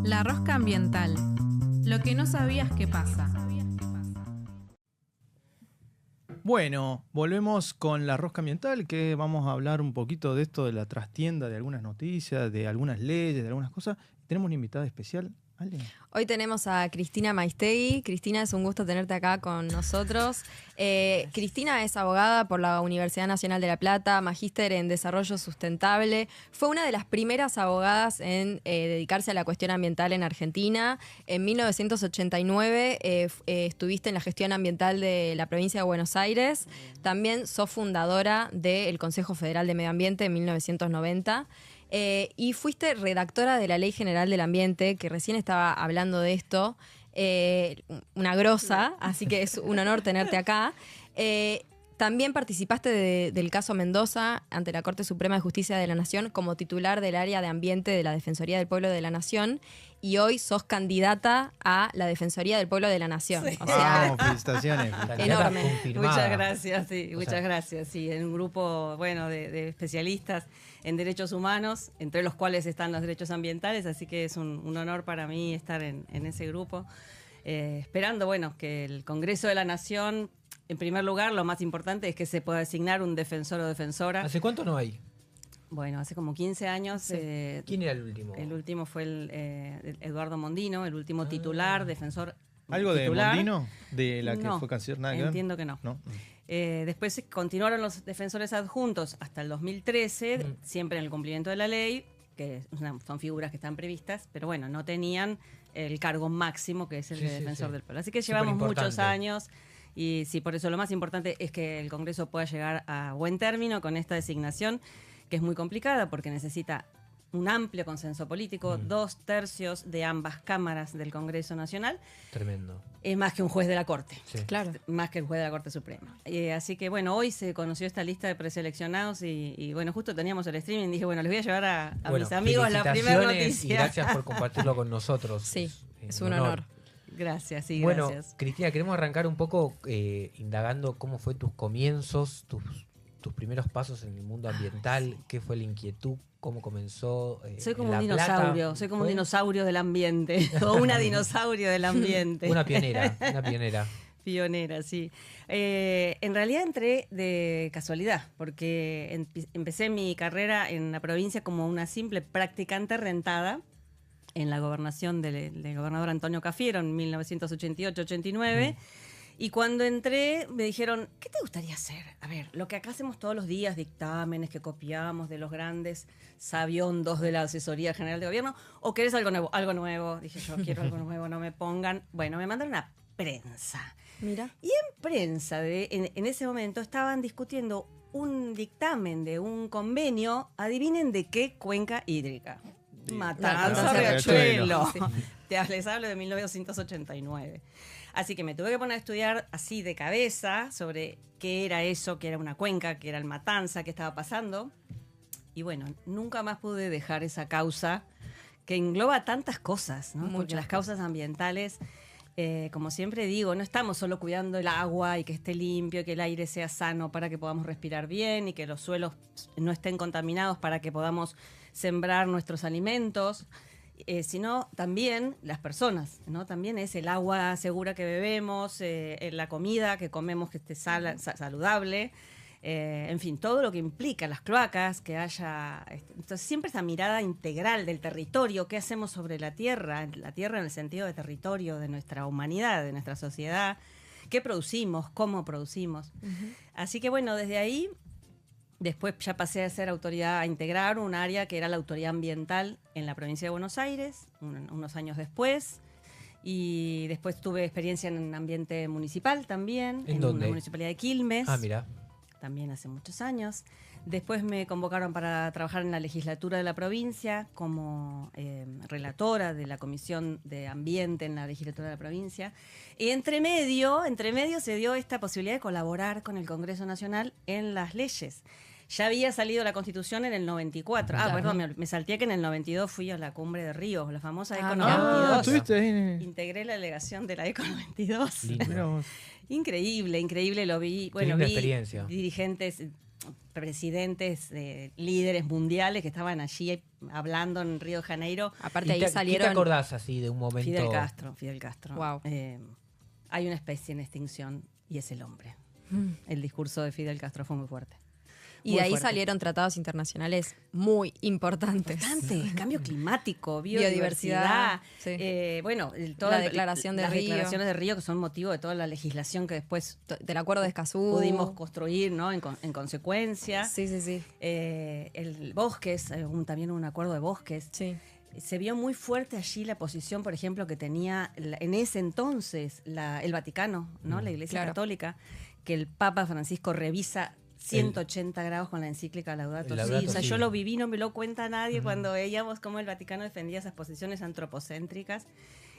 La rosca ambiental. Lo que no sabías que pasa. Bueno, volvemos con la rosca ambiental, que vamos a hablar un poquito de esto de la trastienda, de algunas noticias, de algunas leyes, de algunas cosas. Tenemos una invitada especial. ¿Ale? Hoy tenemos a Cristina Maistegui. Cristina, es un gusto tenerte acá con nosotros. Cristina es abogada por la Universidad Nacional de La Plata, magíster en Desarrollo Sustentable. Fue una de las primeras abogadas en dedicarse a la cuestión ambiental en Argentina. En 1989 estuviste en la gestión ambiental de la provincia de Buenos Aires. También sos fundadora del Consejo Federal de Medio Ambiente en 1990. Y fuiste redactora de la Ley General del Ambiente, que recién estaba hablando de esto, una grosa, así que es un honor tenerte acá. También participaste del caso Mendoza ante la Corte Suprema de Justicia de la Nación como titular del área de ambiente de la Defensoría del Pueblo de la Nación, y hoy sos candidata a la Defensoría del Pueblo de la Nación. Sí. O sea, Vamos, felicitaciones. enorme. Muchas gracias, sí, muchas gracias. Sí, en un grupo, bueno, de especialistas en derechos humanos, entre los cuales están los derechos ambientales, así que es un honor para mí estar en ese grupo, esperando, bueno, que el Congreso de la Nación, en primer lugar, lo más importante es que se pueda designar un defensor o defensora. ¿Hace cuánto no hay? Bueno, hace como 15 años. Sí. ¿Quién era el último? El último fue el Eduardo Mondino, el último titular, defensor. ¿Algo titular. de Mondino? ¿De la que No, fue canción? ¿Nada que ver? entiendo que no. ¿No? Después continuaron los defensores adjuntos hasta el 2013, siempre en el cumplimiento de la ley, que son figuras que están previstas, pero bueno, no tenían el cargo máximo que es el de defensor del pueblo. Así que llevamos muchos años. Y sí, por eso lo más importante es que el Congreso pueda llegar a buen término con esta designación, que es muy complicada porque necesita un amplio consenso político, 2/3 de ambas cámaras del Congreso Nacional. Tremendo. Es más que un juez de la Corte. Sí. Claro. Más que el juez de la Corte Suprema. Así que bueno, hoy se conoció esta lista de preseleccionados y bueno, justo teníamos el streaming. Dije, bueno, les voy a llevar a mis amigos la primera felicitaciones noticia. Y gracias por compartirlo con nosotros. Sí, es un honor. Gracias, sí, bueno, gracias. Cristina, queremos arrancar un poco indagando cómo fue tus comienzos, tus primeros pasos en el mundo ambiental, qué fue la inquietud, cómo comenzó. Soy como en un La Plata. dinosaurio, soy como un dinosaurio del ambiente, o una dinosaurio del ambiente. Una pionera. Pionera, sí. En realidad entré de casualidad, porque empecé mi carrera en la provincia como una simple practicante rentada en la gobernación del gobernador Antonio Cafiero en 1988-89. Y cuando entré me dijeron, ¿qué te gustaría hacer? A ver, lo que acá hacemos todos los días, dictámenes que copiamos de los grandes sabiondos de la Asesoría General de Gobierno, ¿o querés algo nuevo? Algo nuevo. Dije, yo quiero algo nuevo, no me pongan. Bueno, me mandaron a prensa. Mira. Y en prensa, en ese momento, estaban discutiendo un dictamen de un convenio, adivinen de qué cuenca hídrica. Matanza, Riachuelo. Sí. Les hablo de 1989. Así que me tuve que poner a estudiar así de cabeza sobre qué era eso, qué era una cuenca, qué era el Matanza, qué estaba pasando. Y bueno, nunca más pude dejar esa causa que engloba tantas cosas, ¿no? Porque las causas ambientales, como siempre digo, no estamos solo cuidando el agua y que esté limpio, que el aire sea sano para que podamos respirar bien y que los suelos no estén contaminados para que podamos sembrar nuestros alimentos, sino también las personas, ¿no? También es el agua segura que bebemos, la comida que comemos que esté saludable, en fin, todo lo que implica las cloacas, que haya. Entonces, siempre esa mirada integral del territorio, qué hacemos sobre la tierra en el sentido de territorio de nuestra humanidad, de nuestra sociedad, qué producimos, cómo producimos. Así que bueno, desde ahí. Después ya pasé a ser autoridad, a integrar un área que era la autoridad ambiental en la provincia de Buenos Aires, unos años después. Y después tuve experiencia en ambiente municipal también, ¿En dónde? la municipalidad de Quilmes. Ah, mira. También hace muchos años. Después me convocaron para trabajar en la legislatura de la provincia como relatora de la Comisión de Ambiente en la legislatura de la provincia. Y entre medio se dio esta posibilidad de colaborar con el Congreso Nacional en las leyes. Ya había salido la Constitución en el 94. Claro. Perdón, me salté que en el 92 fui a la Cumbre de Ríos, la famosa ECO mira. 92. ¿Estuviste ahí? Integré la delegación de la ECO 92. Lindo. Mirá vos. Increíble, lo vi. Bueno, linda vi experiencia. dirigentes, presidentes, líderes mundiales que estaban allí hablando en Río de Janeiro. Aparte ahí salieron... ¿Qué te acordás así de un momento? Fidel Castro. Wow. Hay una especie en extinción y es el hombre. El discurso de Fidel Castro fue muy fuerte. Y de ahí salieron tratados internacionales muy importantes. Importante, cambio climático, biodiversidad. Sí. La declaración de las Río. declaraciones de Río, que son motivo de toda la legislación que después del acuerdo de Escazú pudimos construir, ¿no? En consecuencia. Sí. El bosques, también un acuerdo de bosques. Sí. Se vio muy fuerte allí la posición, por ejemplo, que tenía en ese entonces el Vaticano, ¿no? La Iglesia Católica, que el Papa Francisco revisa 180 grados con la encíclica Laudato Si. O sea, yo lo viví, no me lo cuenta nadie cuando veíamos cómo el Vaticano defendía esas posiciones antropocéntricas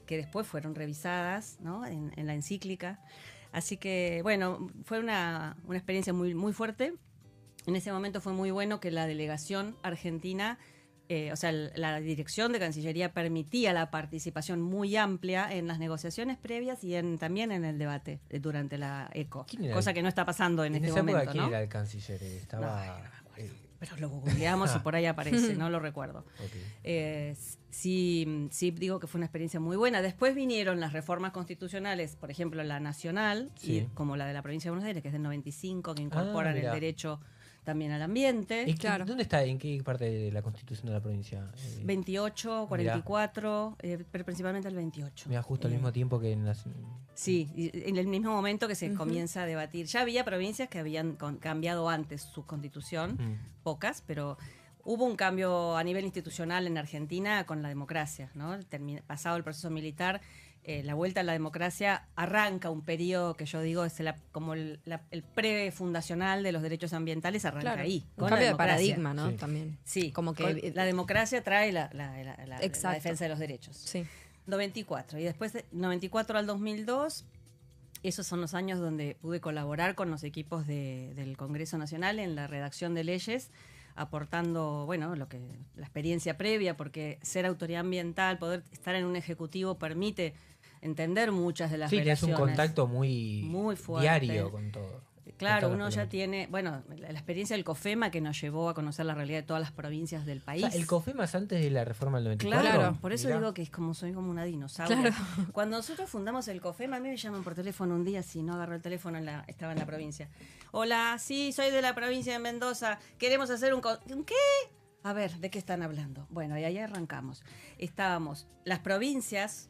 que después fueron revisadas, ¿no? en la encíclica. Así que, bueno, fue una experiencia muy, muy fuerte. En ese momento fue muy bueno que la delegación argentina, la dirección de Cancillería permitía la participación muy amplia en las negociaciones previas y también en el debate durante la ECO, cosa que no está pasando en este momento. ¿Quién ¿no? era el canciller? Estaba... Pero lo googleamos y por ahí aparece, no lo recuerdo. Okay. Sí, digo que fue una experiencia muy buena. Después vinieron las reformas constitucionales, por ejemplo, la nacional, como la de la provincia de Buenos Aires, que es del 95, que incorporan el derecho también al ambiente. ¿Y dónde está? ¿En qué parte de la Constitución de la provincia? 28, 44, pero principalmente el 28. Mira, justo al mismo tiempo que en las... Sí, en el mismo momento que se comienza a debatir. Ya había provincias que habían cambiado antes su constitución, pocas, pero hubo un cambio a nivel institucional en Argentina con la democracia, ¿no? Pasado el proceso militar, la vuelta a la democracia arranca un periodo que yo digo es como el prefundacional de los derechos ambientales, arranca ahí. Un cambio de paradigma, ¿no? Sí. También. Sí, como que la democracia trae la defensa de los derechos. Sí. 94. Y después de 94 al 2002, esos son los años donde pude colaborar con los equipos del Congreso Nacional en la redacción de leyes, aportando, la experiencia previa, porque ser autoridad ambiental, poder estar en un ejecutivo permite entender muchas de las relaciones. Sí, es un contacto muy fuerte, diario con todo. Claro, uno ya tiene, la experiencia del COFEMA que nos llevó a conocer la realidad de todas las provincias del país. O sea, el COFEMA es antes de la reforma del 94. Claro, por eso digo que soy como una dinosaurio. Claro. Cuando nosotros fundamos el COFEMA, a mí me llaman por teléfono un día, si no agarró el teléfono, estaba en la provincia. Hola, sí, soy de la provincia de Mendoza, queremos hacer ¿un qué? A ver, ¿de qué están hablando? Bueno, y ahí arrancamos. Estábamos las provincias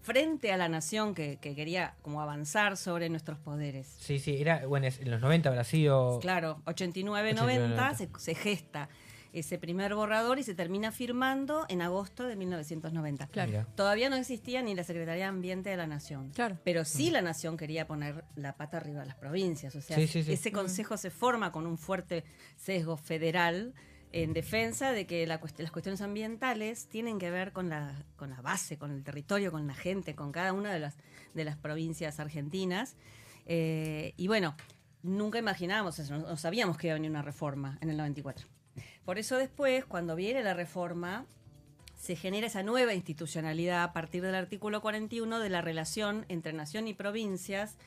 frente a la nación que quería como avanzar sobre nuestros poderes. Sí, era, en los 90 habrá sido... Claro, 89, 90 se gesta ese primer borrador y se termina firmando en agosto de 1990. Claro. Todavía no existía ni la Secretaría de Ambiente de la Nación. Claro. Pero sí la Nación quería poner la pata arriba de las provincias. O sea, ese consejo se forma con un fuerte sesgo federal en defensa de que las cuestiones ambientales tienen que ver con la base, con el territorio, con la gente, con cada una de las provincias argentinas. Y nunca imaginábamos eso, no sabíamos que iba a venir una reforma en el 94. Por eso después, cuando viene la reforma, se genera esa nueva institucionalidad a partir del artículo 41 de la relación entre nación y provincias,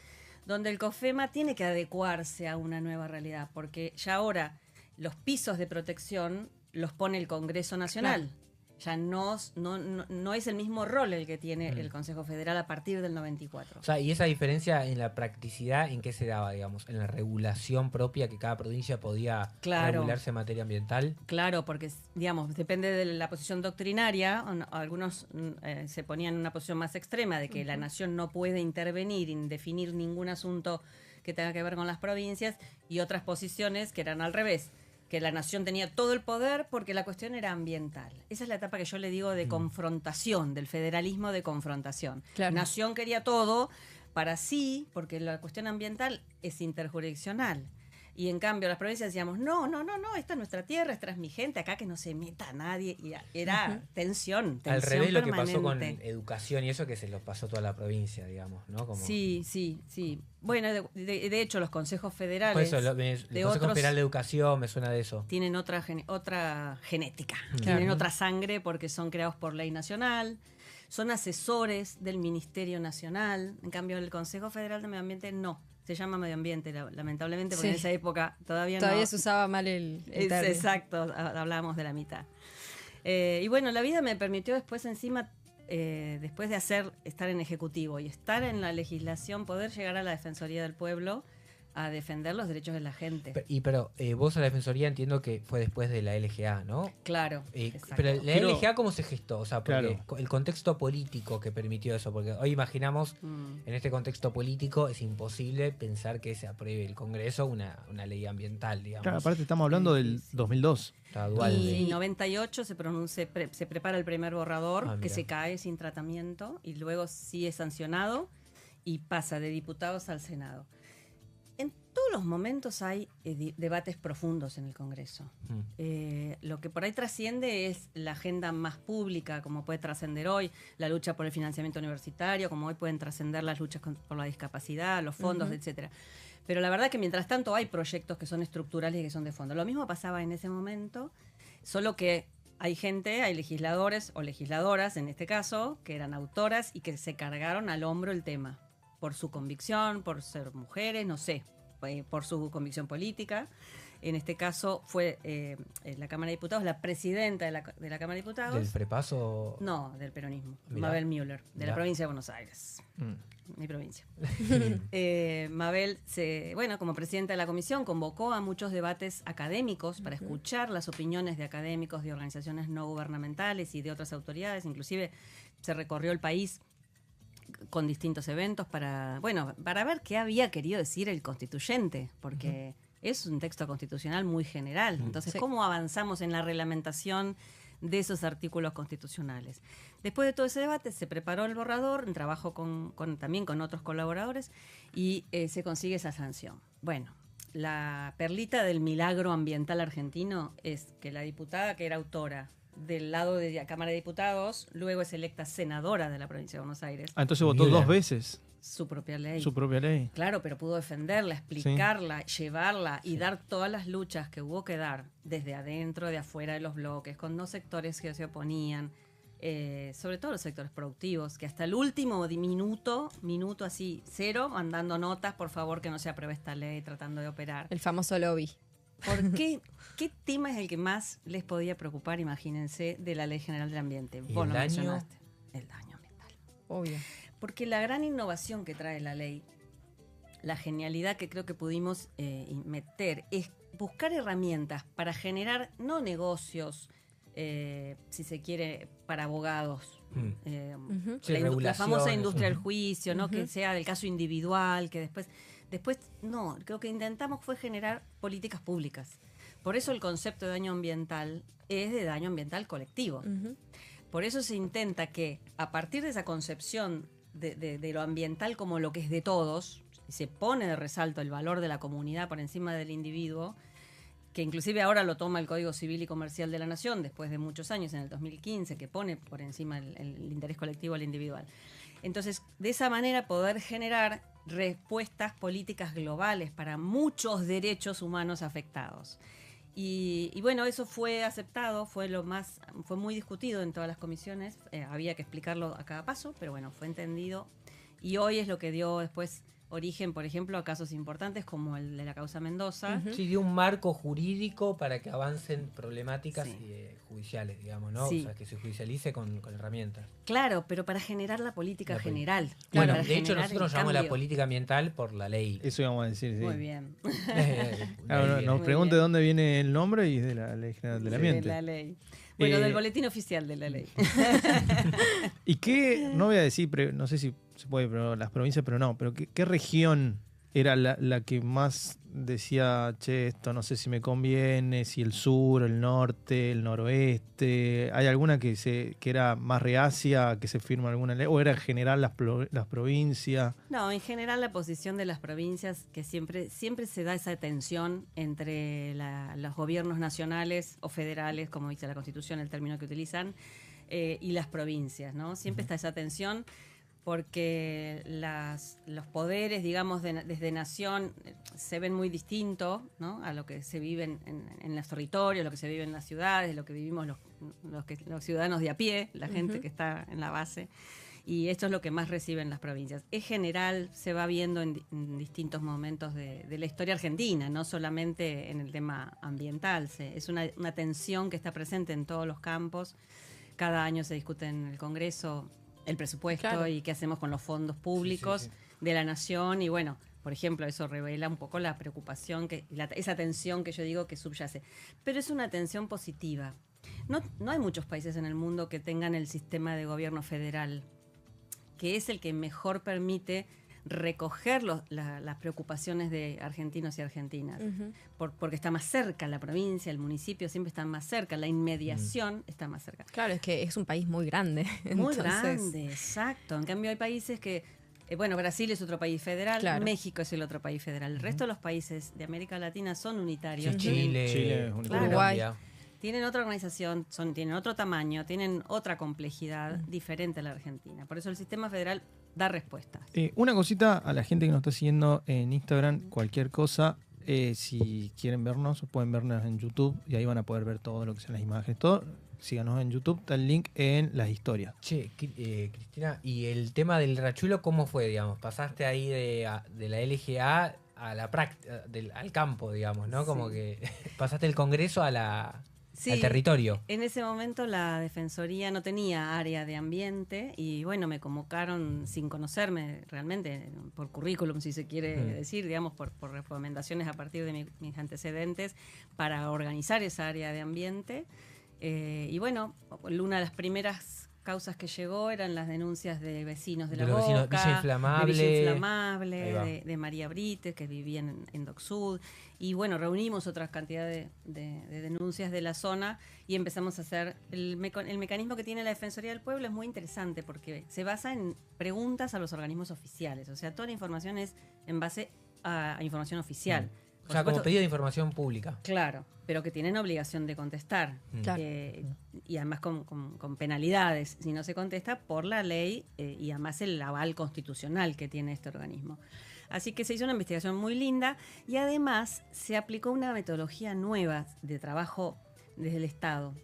donde el COFEMA tiene que adecuarse a una nueva realidad, porque ya ahora los pisos de protección los pone el Congreso Nacional. Claro. Ya no es el mismo rol el que tiene el Consejo Federal a partir del 94. O sea, y esa diferencia en la practicidad, ¿en qué se daba, digamos? ¿En la regulación propia que cada provincia podía regularse en materia ambiental? Claro, porque, digamos, depende de la posición doctrinaria. Algunos se ponían en una posición más extrema de que la nación no puede intervenir en definir ningún asunto que tenga que ver con las provincias, y otras posiciones que eran al revés, que la nación tenía todo el poder porque la cuestión era ambiental. Esa es la etapa que yo le digo de confrontación, del federalismo de confrontación. Claro. Nación quería todo para sí, porque la cuestión ambiental es interjurisdiccional. Y en cambio las provincias decíamos, no, esta es nuestra tierra, esta es mi gente, acá que no se meta nadie. Y era tensión al revés permanente. Lo que pasó con educación y eso, que se los pasó toda la provincia, digamos, ¿no? Como... Sí. Bueno, de hecho los consejos federales... Por eso, el Consejo Federal de Educación me suena de eso. Tienen otra genética, tienen otra sangre porque son creados por ley nacional, son asesores del Ministerio Nacional. En cambio, el Consejo Federal de Medio Ambiente no. se llama medio ambiente, lamentablemente, porque en esa época todavía se usaba mal el término. Exacto, hablábamos de la mitad. Y bueno, la vida me permitió después encima, después de estar en Ejecutivo y estar en la legislación, poder llegar a la Defensoría del Pueblo a defender los derechos de la gente. Pero vos a la Defensoría entiendo que fue después de la LGA, ¿no? Claro. Pero la LGA, ¿cómo se gestó? O sea, porque el contexto político que permitió eso, porque hoy imaginamos, en este contexto político, es imposible pensar que se apruebe el Congreso una ley ambiental, digamos. Claro, aparte estamos hablando del 2002. Y en 98 se prepara el primer borrador, que se cae sin tratamiento, y luego sí es sancionado y pasa de diputados al Senado. En todos los momentos hay debates profundos en el Congreso. Lo que por ahí trasciende es la agenda más pública, como puede trascender hoy la lucha por el financiamiento universitario, como hoy pueden trascender las luchas por la discapacidad, los fondos, etcétera. Pero la verdad que mientras tanto hay proyectos que son estructurales y que son de fondo. Lo mismo pasaba en ese momento, solo que hay legisladores o legisladoras, en este caso, que eran autoras y que se cargaron al hombro el tema. Por su convicción, por ser mujeres, no sé, por su convicción política. En este caso fue la Cámara de Diputados, la presidenta de la Cámara de Diputados. ¿Del prepaso? No, del peronismo. Mirá. Mabel Müller, de la provincia de Buenos Aires. Mi provincia. Mabel, como presidenta de la comisión, convocó a muchos debates académicos para escuchar las opiniones de académicos, de organizaciones no gubernamentales y de otras autoridades. Inclusive se recorrió el país con distintos eventos para ver qué había querido decir el constituyente, porque es un texto constitucional muy general. Entonces, ¿cómo avanzamos en la reglamentación de esos artículos constitucionales? Después de todo ese debate, se preparó el borrador, en trabajo también con otros colaboradores, y se consigue esa sanción. Bueno, la perlita del milagro ambiental argentino es que la diputada que era autora del lado de la Cámara de Diputados, luego es electa senadora de la provincia de Buenos Aires. Entonces votó 2 veces. Su propia ley. Su propia ley. Claro, pero pudo defenderla, explicarla, llevarla y dar todas las luchas que hubo que dar desde adentro, de afuera de los bloques, con dos sectores que se oponían, sobre todo los sectores productivos, que hasta el último minuto así, cero, mandando notas, por favor que no se apruebe esta ley, tratando de operar. El famoso lobby. ¿Por qué? ¿Qué tema es el que más les podía preocupar, imagínense, de la Ley General del Ambiente? Vos lo mencionaste. El daño ambiental. Obvio. Porque la gran innovación que trae la ley, la genialidad que creo que pudimos meter, es buscar herramientas para generar, no negocios, si se quiere, para abogados. La famosa industria del juicio, ¿no? Que sea del caso individual, que después, no, creo que intentamos fue generar políticas públicas. Por eso el concepto de daño ambiental es de daño ambiental colectivo. Por eso se intenta que, a partir de esa concepción de lo ambiental como lo que es de todos, se pone de resalto el valor de la comunidad por encima del individuo, que inclusive ahora lo toma el Código Civil y Comercial de la Nación, después de muchos años, en el 2015, que pone por encima el interés colectivo al individual. Entonces, de esa manera poder generar respuestas políticas globales para muchos derechos humanos afectados. Y bueno, eso fue aceptado, fue muy discutido en todas las comisiones, había que explicarlo a cada paso, pero bueno, fue entendido. Y hoy es lo que dio después origen, por ejemplo, a casos importantes como el de la causa Mendoza. Sí, dio un marco jurídico para que avancen problemáticas judiciales, digamos, ¿no? Sí. O sea, que se judicialice con herramientas. Claro, pero para generar la política general. Bueno, para de hecho generar nosotros el llamamos la cambio. política ambiental por la ley. Eso íbamos a decir, sí. Muy bien. Claro, nos Muy pregunte bien. dónde viene el nombre y es de la Ley General del Ambiente. De la ley. Bueno, Eh, del boletín oficial de la ley. ¿Y qué, no voy a decir, no sé si se puede, pero las provincias, pero no, pero qué región era la que más decía, che, esto no sé si me conviene, si el sur, el norte, el noroeste? ¿Hay alguna que era más reacia, que se firma alguna ley? ¿O era en general las provincias? No, en general la posición de las provincias, que siempre se da esa tensión entre los gobiernos nacionales o federales, como dice la Constitución, el término que utilizan, y las provincias, ¿no? Siempre está esa tensión porque los poderes, digamos, desde nación se ven muy distintos, ¿no? A lo que se vive en los territorios, lo que se vive en las ciudades, lo que vivimos los ciudadanos de a pie, la gente que está en la base. Y esto es lo que más reciben las provincias. Es general, se va viendo en distintos momentos de la historia argentina, no solamente en el tema ambiental. Es una tensión que está presente en todos los campos. Cada año se discute en el Congreso el presupuesto y qué hacemos con los fondos públicos de la nación. Y bueno, por ejemplo, eso revela un poco la preocupación, esa tensión que yo digo que subyace. Pero es una tensión positiva. No hay muchos países en el mundo que tengan el sistema de gobierno federal, que es el que mejor permite recoger las preocupaciones de argentinos y argentinas, porque está más cerca la provincia, el municipio siempre está más cerca, la inmediación está más cerca. Claro, es que es un país muy grande. Muy grande, exacto. En cambio hay países que, Brasil es otro país federal, México es el otro país federal. El resto de los países de América Latina son unitarios. Sí, Chile, Uruguay. Tienen otra organización, tienen otro tamaño, tienen otra complejidad diferente a la Argentina. Por eso el sistema federal da respuestas. Una cosita a la gente que nos está siguiendo en Instagram, cualquier cosa, si quieren vernos, pueden vernos en YouTube y ahí van a poder ver todo lo que son las imágenes, todo. Síganos en YouTube, está el link en las historias. Che, Cristina, ¿y el tema del rachuelo cómo fue, digamos? ¿Pasaste ahí de la LGA a la práctica, al campo, digamos, ¿no? Como que pasaste el Congreso al territorio. En ese momento la Defensoría no tenía área de ambiente y bueno, me convocaron sin conocerme realmente, por currículum si se quiere decir, digamos, por recomendaciones a partir de mis antecedentes para organizar esa área de ambiente. Y bueno, una de las primeras causas que llegó eran las denuncias de vecinos de La Boca, Villa Inflamable, de María Brites, que vivían en Dock Sud. Y bueno, reunimos otra cantidad de denuncias de la zona y empezamos a hacer... El mecanismo que tiene la Defensoría del Pueblo es muy interesante porque se basa en preguntas a los organismos oficiales. O sea, toda la información es en base a información oficial. O sea, como pedido de información pública. Claro, pero que tienen obligación de contestar. Claro. Y además con penalidades si no se contesta por la ley y además el aval constitucional que tiene este organismo. Así que se hizo una investigación muy linda y además se aplicó una metodología nueva de trabajo desde el Estado,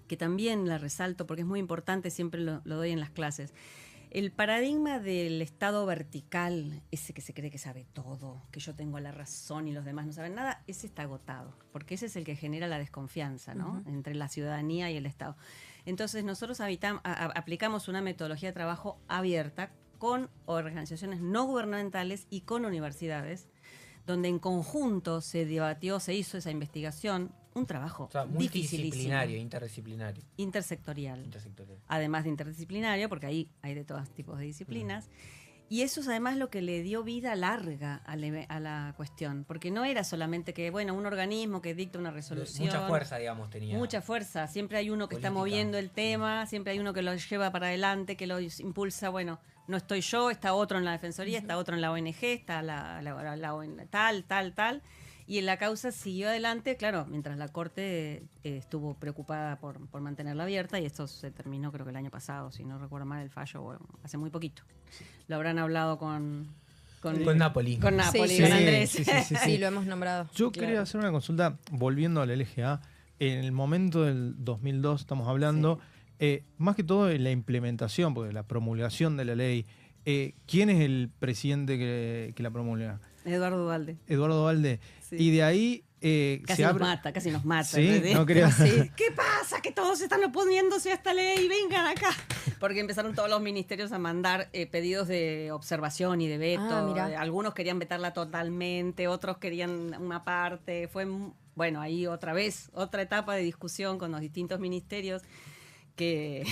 que también la resalto porque es muy importante, siempre lo doy en las clases. El paradigma del Estado vertical, ese que se cree que sabe todo, que yo tengo la razón y los demás no saben nada, ese está agotado, porque ese es el que genera la desconfianza, ¿no? Entre la ciudadanía y el Estado. Entonces nosotros aplicamos una metodología de trabajo abierta con organizaciones no gubernamentales y con universidades, donde en conjunto se debatió, se hizo esa investigación, un trabajo multidisciplinario, interdisciplinario. Intersectorial. Además de interdisciplinario, porque ahí hay de todos tipos de disciplinas. Y eso es además lo que le dio vida larga a la cuestión, porque no era solamente que, un organismo que dicta una resolución. Mucha fuerza, digamos, tenía. Mucha fuerza. Siempre hay uno que está moviendo el tema, siempre hay uno que lo lleva para adelante, que lo impulsa. Bueno, no estoy yo, está otro en la Defensoría, está otro en la ONG, está la ONG, tal. Y en la causa siguió adelante, claro, mientras la Corte estuvo preocupada por mantenerla abierta, y esto se terminó creo que el año pasado, si no recuerdo mal el fallo, hace muy poquito. Lo habrán hablado con Napoli. Con Napoli, Sí, con Andrés. Sí, lo hemos nombrado. Yo quería hacer una consulta, volviendo a la LGA. En el momento del 2002 estamos hablando, más que todo en la implementación, porque la promulgación de la ley, ¿quién es el presidente que la promulga? Eduardo Duhalde. Eduardo Duhalde. Sí. Y de ahí casi nos mata. Sí, no creo. Sí. ¿Qué pasa? Que todos están oponiéndose a esta ley, vengan acá. Porque empezaron todos los ministerios a mandar pedidos de observación y de veto. Algunos querían vetarla totalmente, otros querían una parte. Fue, ahí otra vez, otra etapa de discusión con los distintos ministerios que,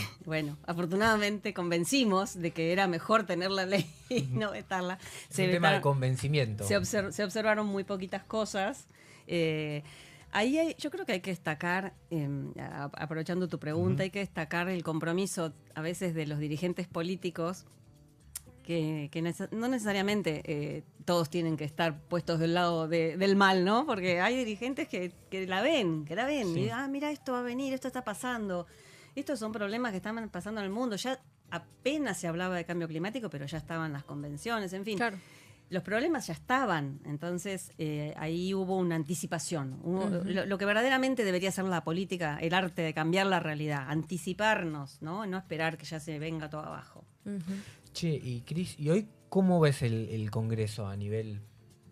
afortunadamente convencimos de que era mejor tener la ley y no vetarla. Es un tema de convencimiento. Se observaron muy poquitas cosas. Ahí yo creo que hay que destacar, aprovechando tu pregunta, hay que destacar el compromiso a veces de los dirigentes políticos que no necesariamente todos tienen que estar puestos del lado del mal, ¿no? Porque hay dirigentes que la ven. Sí. Y mira, esto va a venir, esto está pasando. Estos son problemas que están pasando en el mundo. Ya apenas se hablaba de cambio climático, pero ya estaban las convenciones, en fin. Claro. los problemas ya estaban, entonces ahí hubo una anticipación. Lo que verdaderamente debería ser la política, el arte de cambiar la realidad, anticiparnos, no esperar que ya se venga todo abajo. Che, y Cris, ¿y hoy cómo ves el Congreso a nivel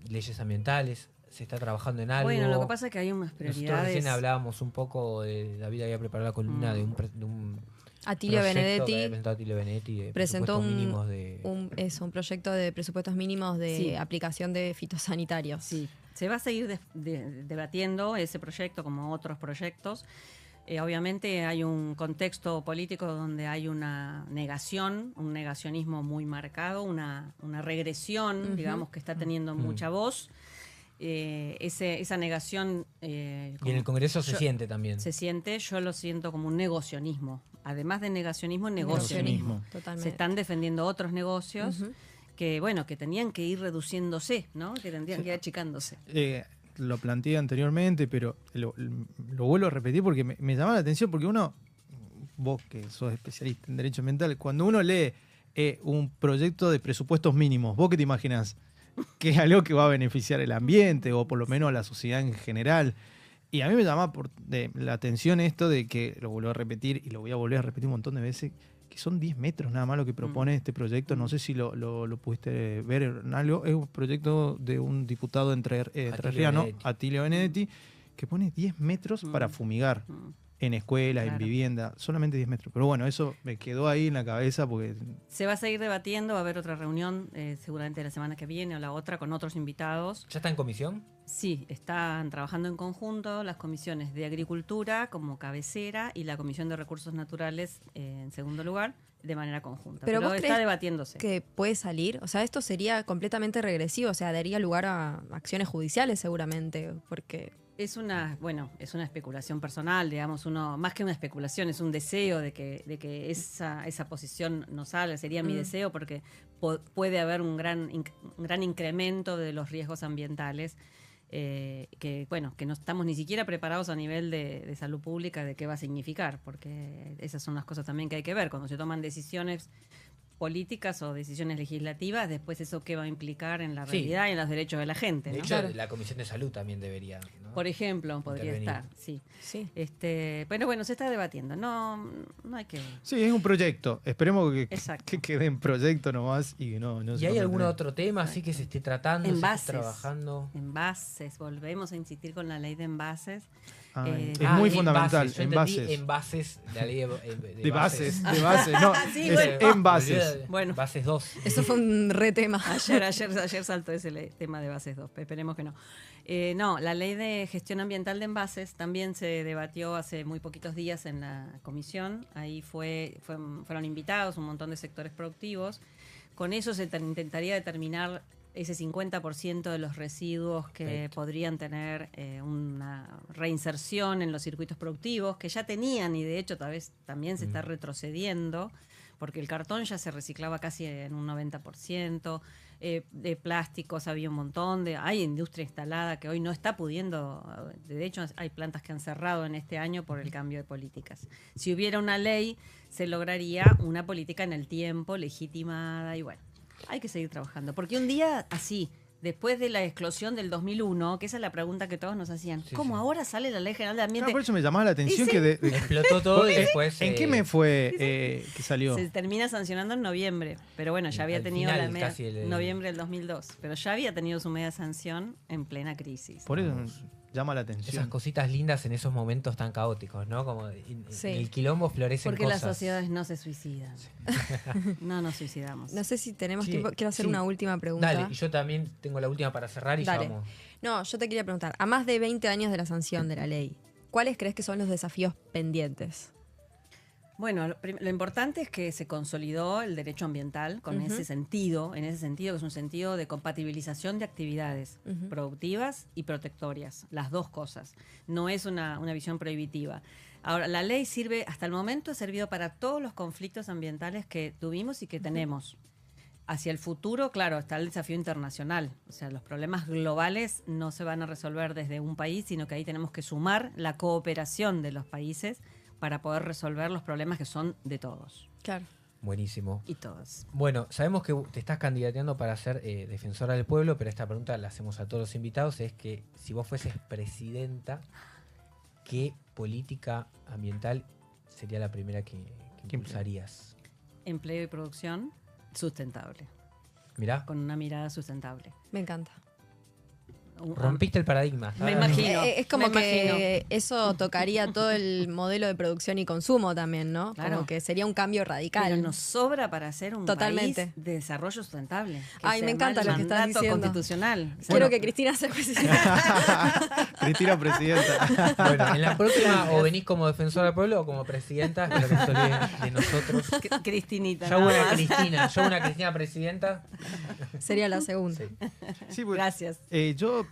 leyes ambientales? ¿Se está trabajando en algo? Bueno, lo que pasa es que hay unas prioridades. Nosotros recién hablábamos un poco, David había preparado la columna de un Attilio Benedetti presentó un proyecto de presupuestos mínimos de aplicación de fitosanitarios. Sí, se va a seguir debatiendo ese proyecto como otros proyectos. Obviamente hay un contexto político donde hay una negación, un negacionismo muy marcado, una regresión, digamos, que está teniendo mucha voz. Esa negación... y en el Congreso se siente también. Se siente, yo lo siento como un negacionismo. Además de negacionismo, negociacionismo. Totalmente. Se están defendiendo otros negocios que tenían que ir reduciéndose, ¿no? Que tendrían que ir achicándose. Lo planteé anteriormente, pero lo vuelvo a repetir porque me llama la atención, porque vos que sos especialista en derecho ambiental, cuando uno lee un proyecto de presupuestos mínimos, ¿vos qué te imaginás? Que es algo que va a beneficiar el ambiente o por lo menos a la sociedad en general. Y a mí me llama la atención esto de que, lo vuelvo a repetir y lo voy a volver a repetir un montón de veces, que son 10 metros nada más lo que propone este proyecto. No sé si lo pudiste ver en algo. Es un proyecto de un diputado entrerriano, Attilio Benedetti, que pone 10 metros para fumigar en escuelas, en vivienda, solamente 10 metros. Pero bueno, eso me quedó ahí en la cabeza porque... Se va a seguir debatiendo, va a haber otra reunión seguramente la semana que viene o la otra con otros invitados. ¿Ya está en comisión? Sí, están trabajando en conjunto las comisiones de Agricultura como cabecera y la Comisión de Recursos Naturales en segundo lugar, de manera conjunta. Pero está crees debatiéndose. ¿Que puede salir? O sea, esto sería completamente regresivo, o sea, daría lugar a acciones judiciales seguramente, porque... Es una especulación personal, digamos, más que una especulación, es un deseo de que esa posición no salga, sería mi deseo, porque puede haber un gran incremento de los riesgos ambientales, que no estamos ni siquiera preparados a nivel de salud pública de qué va a significar, porque esas son las cosas también que hay que ver. Cuando se toman decisiones políticas o decisiones legislativas, después eso qué va a implicar en la realidad y en los derechos de la gente. De ¿no? hecho, la Comisión de Salud también debería, ¿no? Por ejemplo, podría estar, sí. Pero bueno, se está debatiendo. No hay que... Sí, es un proyecto. Esperemos que quede en proyecto nomás y que no ¿Y se hay algún otro tema así que se esté tratando, envases, se esté trabajando? Envases, volvemos a insistir con la ley de envases. Es muy fundamental. Envases, la ley de bases. No, sí, es envases. Bueno, bases 2. Eso fue un re tema. Ayer saltó ese tema de bases 2. Esperemos que no. No, la ley de gestión ambiental de envases también se debatió hace muy poquitos días en la comisión. Ahí fueron invitados un montón de sectores productivos. Con eso se intentaría determinar ese 50% de los residuos que podrían tener una reinserción en los circuitos productivos, que ya tenían y de hecho tal vez también se está retrocediendo, porque el cartón ya se reciclaba casi en un 90%, de plásticos había un montón, hay industria instalada que hoy no está pudiendo, de hecho hay plantas que han cerrado en este año por el cambio de políticas. Si hubiera una ley, se lograría una política en el tiempo, legitimada y bueno. Hay que seguir trabajando, porque un día así, después de la explosión del 2001, que esa es la pregunta que todos nos hacían, ¿cómo ahora sale la Ley General de Ambiente? Por eso me llamaba la atención explotó todo y después... ¿En qué mes fue que salió? Se termina sancionando en noviembre, pero bueno, ya había tenido noviembre del 2002, pero ya había tenido su media sanción en plena crisis. Por eso llama la atención. Esas cositas lindas en esos momentos tan caóticos, ¿no? Como en el quilombo florecen porque cosas. Porque las sociedades no se suicidan. No nos suicidamos. No sé si tenemos tiempo. Quiero hacer una última pregunta. Dale, y yo también tengo la última para cerrar y ya vamos. No, yo te quería preguntar, a más de 20 años de la sanción de la ley, ¿cuáles crees que son los desafíos pendientes? Bueno, lo importante es que se consolidó el derecho ambiental en ese sentido, que es un sentido de compatibilización de actividades productivas y protectorias, las dos cosas. No es una visión prohibitiva. Ahora, la ley hasta el momento ha servido para todos los conflictos ambientales que tuvimos y que tenemos. Hacia el futuro, claro, está el desafío internacional. O sea, los problemas globales no se van a resolver desde un país, sino que ahí tenemos que sumar la cooperación de los países para poder resolver los problemas que son de todos. Claro. Buenísimo. Y todas. Bueno, sabemos que te estás candidateando para ser defensora del pueblo, pero esta pregunta la hacemos a todos los invitados, es que si vos fueses presidenta, ¿qué política ambiental sería la primera que impulsarías? Empleo y producción sustentable. Mirá. Con una mirada sustentable. Me encanta. Rompiste el paradigma. Me imagino. Es como me que imagino. eso tocaría todo el modelo de producción y consumo también, ¿no? Claro. Como que sería un cambio radical. Pero nos sobra para hacer un Totalmente. país de desarrollo sustentable. Ay, me encanta lo que estás mandato diciendo. constitucional. Quiero que Cristina sea presidenta. Cristina presidenta. Bueno, en la próxima o venís como defensora del pueblo o como presidenta, espero que se olviden de nosotros. Cristinita. Yo hago nada una más. Cristina, yo una Cristina presidenta. Sería la segunda. Sí. Sí, pues, Gracias. yo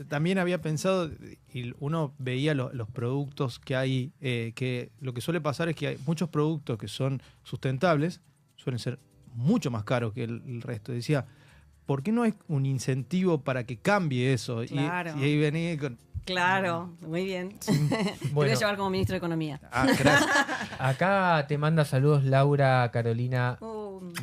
también había pensado, y uno veía los productos que hay, que lo que suele pasar es que hay muchos productos que son sustentables, suelen ser mucho más caros que el resto. Decía, ¿por qué no hay un incentivo para que cambie eso? Claro. Y ahí venía con... Claro, muy bien. Te voy Bueno, a llevar como ministro de Economía. gracias. acá te manda saludos Laura Carolina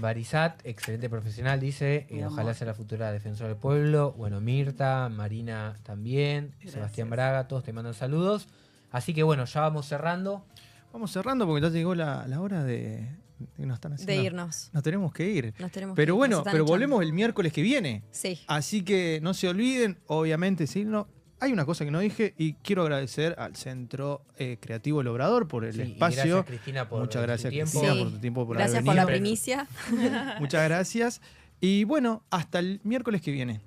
Barizat, excelente profesional, dice. Mi Ojalá amor. sea la futura defensora del pueblo. Bueno, Mirta, Marina también, Gracias. Sebastián Braga, todos te mandan saludos. Así que bueno, ya vamos cerrando. Vamos cerrando porque ya llegó la hora de que nos están haciendo. De irnos. Nos tenemos que ir. Nos tenemos Pero que ir, bueno, nos están pero echando. volvemos el miércoles que viene. Sí. Así que no se olviden, obviamente, signo. Hay una cosa que no dije y quiero agradecer al Centro Creativo El Obrador por el Sí, y espacio. gracias, Cristina, por Muchas tu gracias, tiempo. Cristina, Sí. por tu tiempo, por Gracias haber por la venido. primicia. Muchas gracias. Y bueno, hasta el miércoles que viene.